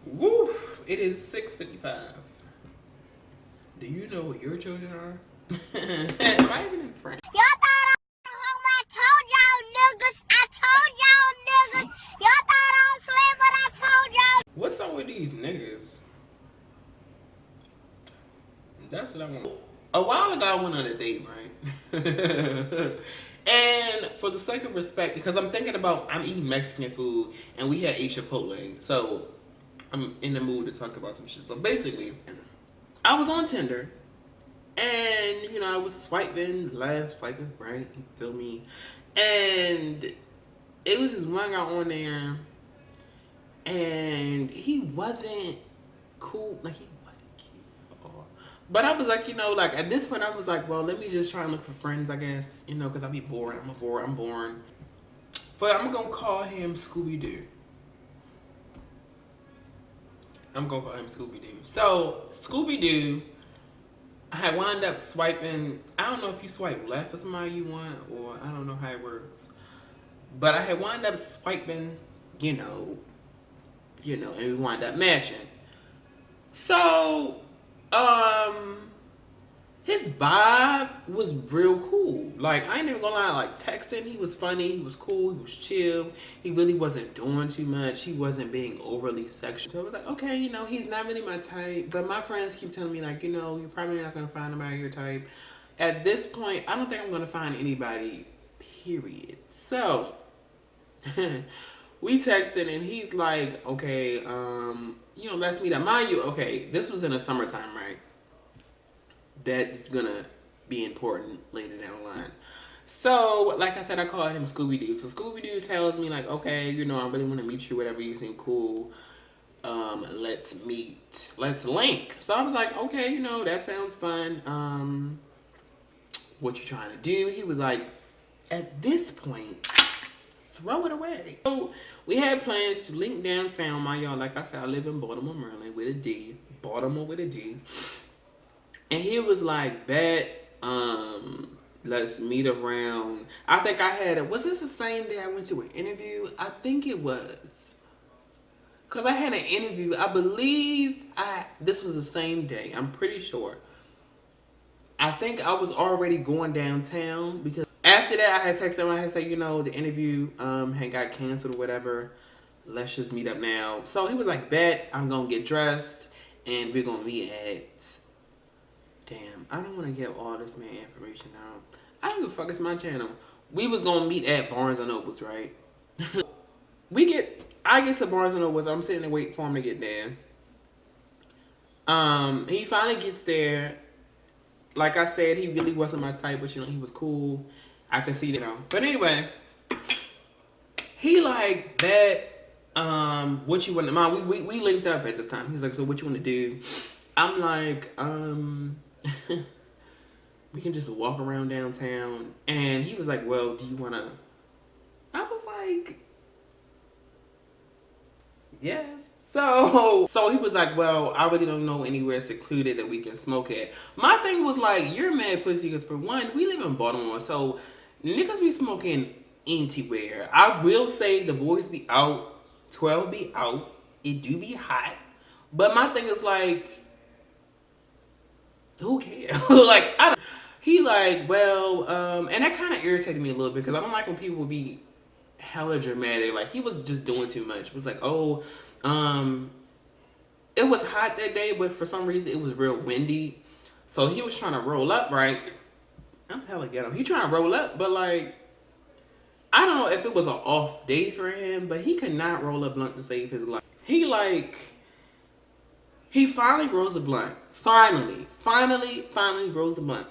Woo! It is 6:55. Do you know what your children are? Am I even in France? Y'all thought I was home. I told y'all niggas. I told y'all niggas. Y'all thought I was playing, but I told y'all. What's up with these niggas? That's what I want. A while ago, I went on a date, right? And for the sake of respect, because I'm thinking about, I'm eating Mexican food, and we had ate Chipotle, so I'm in the mood to talk about some shit. So basically, I was on Tinder, and I was swiping left, swiping right. You feel me? And it was this one guy on there, and he wasn't cool. Like, he wasn't cute at all. But I was like, like at this point, I was like, well, let me just try and look for friends, I guess, because I'll be bored. I'm bored. But I'm gonna call him Scoby Doo. I'm gonna call him Scoby Doo. So Scoby Doo, I had wound up swiping. I don't know if you swipe left for somebody you want, or I don't know how it works. But I had wound up swiping, and we wound up matching. So, his vibe was real cool. Like, I ain't even gonna lie, like, texting, he was funny, he was cool, he was chill. He really wasn't doing too much. He wasn't being overly sexual. So I was like, okay, he's not really my type. But my friends keep telling me, like, you're probably not gonna find anybody your type. At this point, I don't think I'm gonna find anybody, period. So, we texted, and he's like, okay, let's meet up. Mind you, okay, this was in the summertime, right? That is gonna be important later down the line. So, like I said, I called him Scooby Doo. So Scooby Doo tells me, like, okay, I really want to meet you, whatever, you seem cool. Let's meet. Let's link. So I was like, okay, that sounds fun. What you trying to do? He was like, at this point, throw it away. So we had plans to link downtown, my y'all. Like I said, I live in Baltimore, Maryland, with a D. Baltimore with a D. And he was like, let's meet around. I think I had was this the same day I went to an interview? I think it was. Because I had an interview. I believe this was the same day. I'm pretty sure. I think I was already going downtown, because after that I had texted him. I had said, the interview had got canceled or whatever. Let's just meet up now. So he was like, bet, I'm going to get dressed and we're going to meet at... Damn, I don't want to give all this man information out. I don't give a fuck, it's my channel. We was going to meet at Barnes & Nobles, right? I get to Barnes & Nobles. I'm sitting there waiting for him to get there. He finally gets there. Like I said, he really wasn't my type, but he was cool. I could see, But anyway, he like, what you want to, Mom, we linked up at this time. He's like, so what you want to do? I'm like, we can just walk around downtown. And he was like, well, do you want to? I was like, yes. So he was like, well, I really don't know anywhere secluded that we can smoke at. My thing was like, you're mad pussy, because for one, we live in Baltimore, so niggas be smoking anywhere. I will say the boys be out, 12 be out, it do be hot. But my thing is like, who cares? Like, I don't. He like, well, and that kind of irritated me a little bit, because I don't like when people be hella dramatic. Like, he was just doing too much. It was like, oh, it was hot that day, but for some reason it was real windy. So he was trying to roll up, right? I'm hella ghetto. He trying to roll up, but like, I don't know if it was an off day for him, but he could not roll a blunt to save his life. He finally rolls a blunt. Finally rolls a blunt.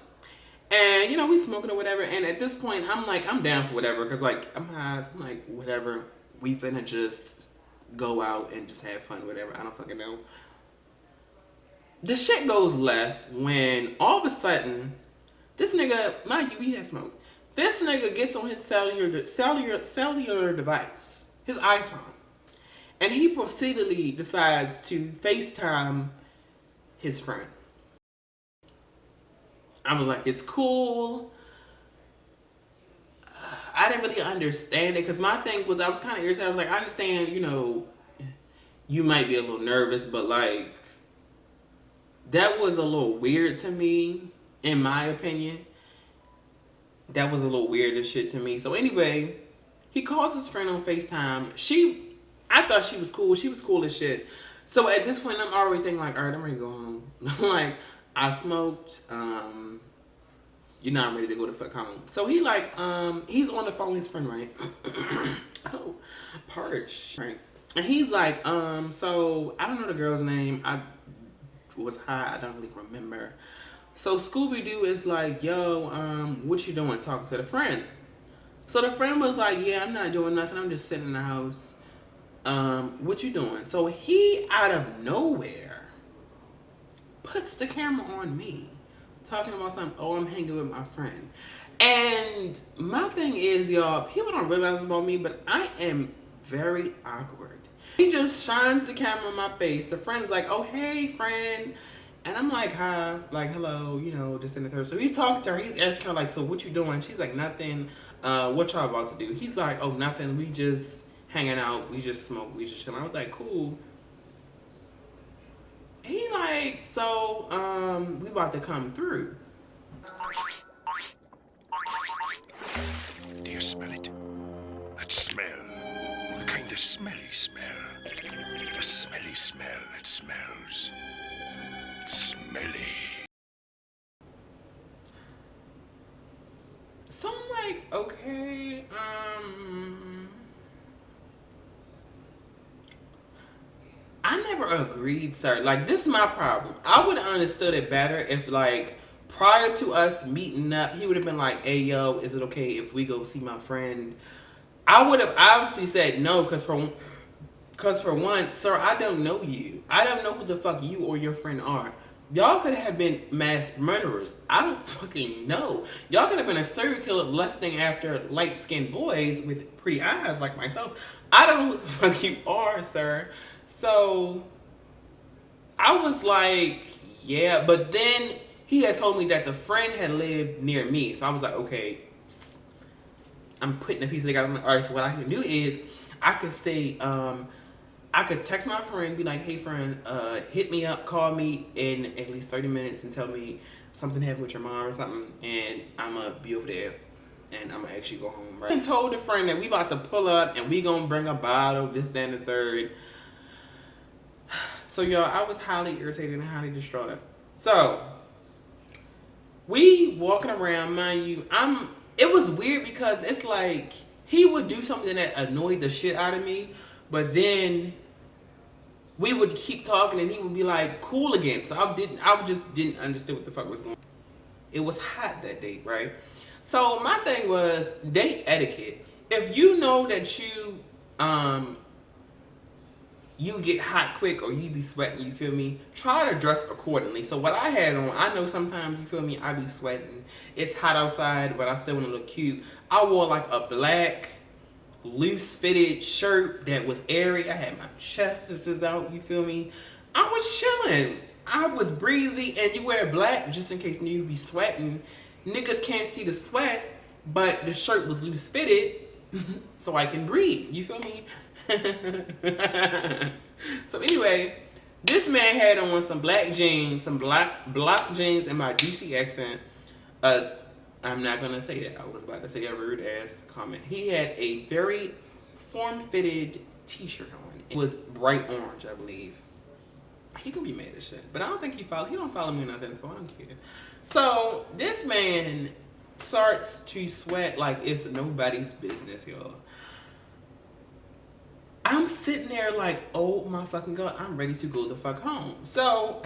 And, we smoking or whatever. And at this point, I'm like, I'm down for whatever. Because, like, I'm high. So I'm like, whatever. We finna just go out and just have fun, whatever. I don't fucking know. The shit goes left when all of a sudden, this nigga, mind you, we had smoke. This nigga gets on his cellular device, his iPhone. And he proceededly decides to FaceTime his friend. I was like, it's cool. I didn't really understand it, because my thing was, I was kind of irritated. I was like, I understand, you might be a little nervous, but like that was a little weird to me, in my opinion. That was a little weird as shit to me. So anyway, he calls his friend on FaceTime. I thought she was cool. She was cool as shit. So at this point, I'm already thinking like, all right, I'm ready to go home. Like, I smoked. You're not ready to go to fuck home. So he's on the phone with his friend, right? Oh, Parch, right? And he's like, so I don't know the girl's name. I was high. I don't really remember. So Scooby Doo is like, yo, what you doing? Talking to the friend. So the friend was like, yeah, I'm not doing nothing. I'm just sitting in the house. What you doing? So he, out of nowhere, puts the camera on me, talking about something. Oh, I'm hanging with my friend. And my thing is, y'all, people don't realize about me, but I am very awkward. He just shines the camera in my face. The friend's like, oh, hey, friend. And I'm like, hi, like, hello, you know, this and the third. So he's talking to her. He's asking her, like, so what you doing? She's like, nothing. What y'all about to do? He's like, oh, nothing. We just hanging out. We just smoke. We just chilling. I was like, cool. He like, so, we about to come through. Do you smell it? That smell. A kind of smelly smell. A smelly smell that smells smelly. So I'm like, okay, I never agreed, sir. Like, this is my problem. I would have understood it better if, like, prior to us meeting up, he would have been like, hey, yo, is it okay if we go see my friend? I would have obviously said no, because for one, sir, I don't know you. I don't know who the fuck you or your friend are. Y'all could have been mass murderers. I don't fucking know. Y'all could have been a serial killer lusting after light-skinned boys with pretty eyes like myself. I don't know who the fuck you are, sir. So I was like, yeah. But then he had told me that the friend had lived near me. So I was like, okay, I'm putting a piece together. I'm like, all right, so what I can do is I could say, I could text my friend, be like, hey friend, hit me up, call me in at least 30 minutes and tell me something happened with your mom or something, and I'm gonna be over there and I'm gonna actually go home, right? I told the friend that we about to pull up and we gonna bring a bottle, this, that, and the third. So y'all, I was highly irritated and highly distraught. So we walking around, mind you, it was weird because it's like he would do something that annoyed the shit out of me, but then we would keep talking and he would be like cool again. So I just didn't understand what the fuck was going on. It was hot that day, right? So my thing was date etiquette. If you know that you get hot quick or you be sweating, you feel me, try to dress accordingly. So what I had on, I know sometimes, you feel me, I be sweating. It's hot outside, but I still want to look cute. I wore like a black loose fitted shirt that was airy. I had my chest out, you feel me. I was chilling. I was breezy, and you wear black just in case you be sweating. Niggas can't see the sweat, but the shirt was loose fitted so I can breathe, you feel me. So anyway, this man had on some black jeans, some block jeans, and my DC accent. I'm not gonna say that. I was about to say a rude ass comment. He had a very form-fitted t-shirt on. It was bright orange, I believe. He could be mad as shit, but I don't think he don't follow me or nothing, so I don't care. So this man starts to sweat like it's nobody's business, y'all. I'm sitting there like, oh my fucking god, I'm ready to go the fuck home. So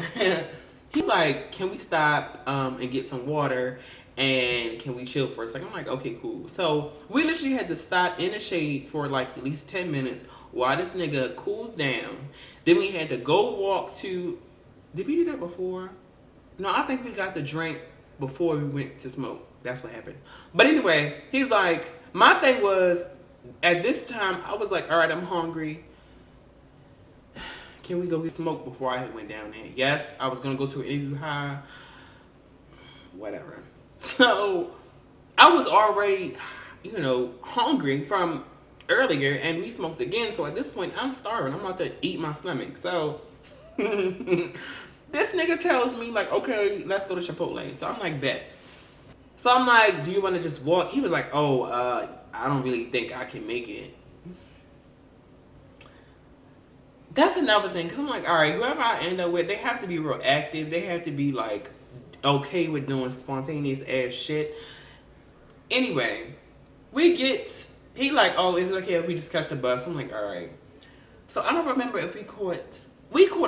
he's like, can we stop and get some water and can we chill for a second? I'm like, okay, cool. So we literally had to stop in the shade for like at least 10 minutes while this nigga cools down. Then we had to go walk to, did we do that before? No, I think we got the drink before we went to smoke. That's what happened. But anyway, he's like, my thing was, at this time, I was like, all right, I'm hungry. Can we go get smoke before I went down there? Yes, I was going to go to an interview high. Whatever. So, I was already, hungry from earlier and we smoked again. So at this point, I'm starving. I'm about to eat my stomach. So this nigga tells me like, okay, let's go to Chipotle. So I'm like, bet. So I'm like, do you want to just walk? He was like, oh, I don't really think I can make it. That's another thing, because I'm like, all right, whoever I end up with, they have to be real active. They have to be like okay with doing spontaneous ass shit. Anyway, he like, oh, is it okay if we just catch the bus? I'm like, all right. So I don't remember if we caught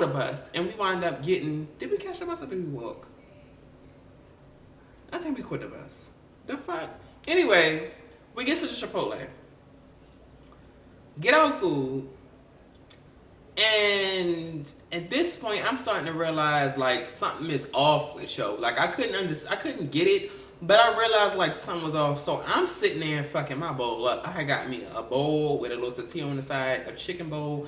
a bus and we wound up did we catch the bus or did we walk? I think we caught the bus. The fuck? Anyway, we get to the Chipotle, get our food, and at this point, I'm starting to realize like something is off with yo. Like I couldn't get it, but I realized like something was off. So I'm sitting there fucking my bowl up. I got me a bowl with a little tortilla on the side, a chicken bowl.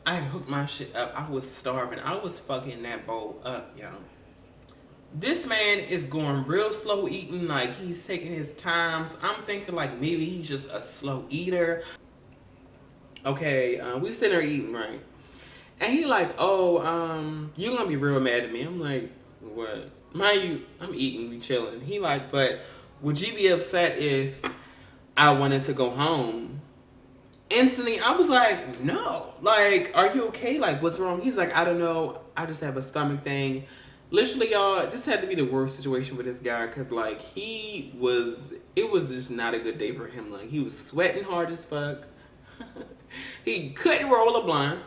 I hooked my shit up. I was starving. I was fucking that bowl up, yo. This man is going real slow eating, like he's taking his time. So I'm thinking like maybe he's just a slow eater. Okay, we sitting there eating, right? And he like, oh, you're gonna be real mad at me. I'm like, what? Mind you, I'm eating, we chilling. He like, but would you be upset if I wanted to go home? Instantly, I was like, no. Like, are you okay? Like, what's wrong? He's like, I don't know. I just have a stomach thing. Literally, y'all, this had to be the worst situation with this guy because, like, it was just not a good day for him. Like, he was sweating hard as fuck. He couldn't roll a blunt.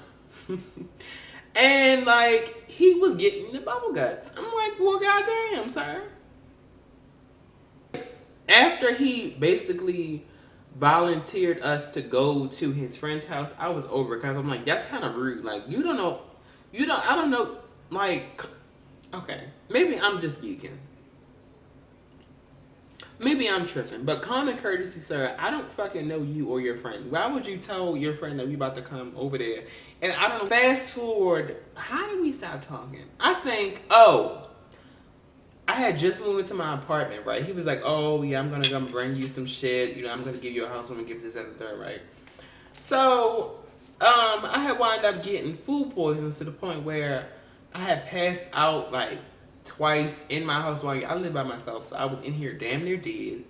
And, like, he was getting the bubble guts. I'm like, well, goddamn, sir. After he basically volunteered us to go to his friend's house, I was over because I'm like, that's kind of rude. Like, I don't know, like, okay, maybe I'm just geeking. Maybe I'm tripping, but common courtesy, sir, I don't fucking know you or your friend. Why would you tell your friend that we about to come over there? And I don't know, fast forward, how did we stop talking? I think, I had just moved into my apartment, right? He was like, oh, yeah, I'm gonna bring you some shit. You know, I'm gonna give you a housewarming gift, this, that, and the third, right? So, I had wound up getting food poisoning to the point where I had passed out, like, twice in my house while I live by myself. So I was in here damn near dead.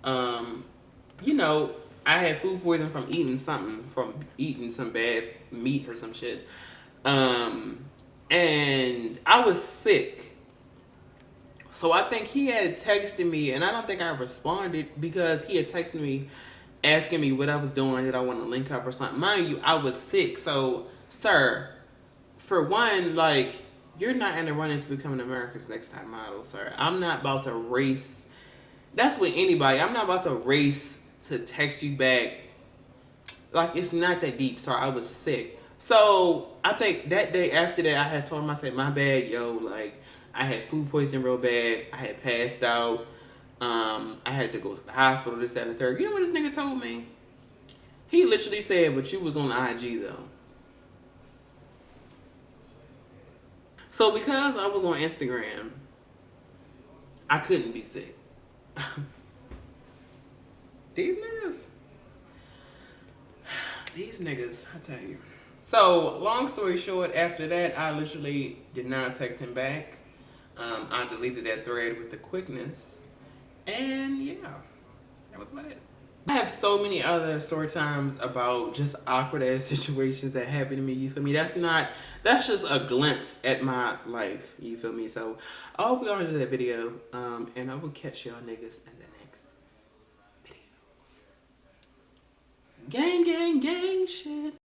You know, I had food poisoning from eating some bad meat or some shit. And I was sick. So I think he had texted me, and I don't think I responded because he had texted me asking me what I was doing, did I want to link up or something. Mind you, I was sick. So, sir, for one, like, you're not in the running to becoming America's Next Top Model, sir. I'm not about to race. That's with anybody. I'm not about to race to text you back. Like, it's not that deep, sir. I was sick. So, I think that day after that, I had told him, I said, my bad, yo. Like, I had food poisoning real bad. I had passed out. I had to go to the hospital, this, that, and the third. You know what this nigga told me? He literally said, but you was on IG, though. So because I was on Instagram, I couldn't be sick. These niggas, I tell you. So long story short, after that, I literally did not text him back. I deleted that thread with the quickness. And yeah, that was about it. I have so many other story times about just awkward ass situations that happen to me, you feel me? That's just a glimpse at my life, you feel me? So I hope y'all enjoyed that video, and I will catch y'all niggas in the next video. Gang, gang, gang shit.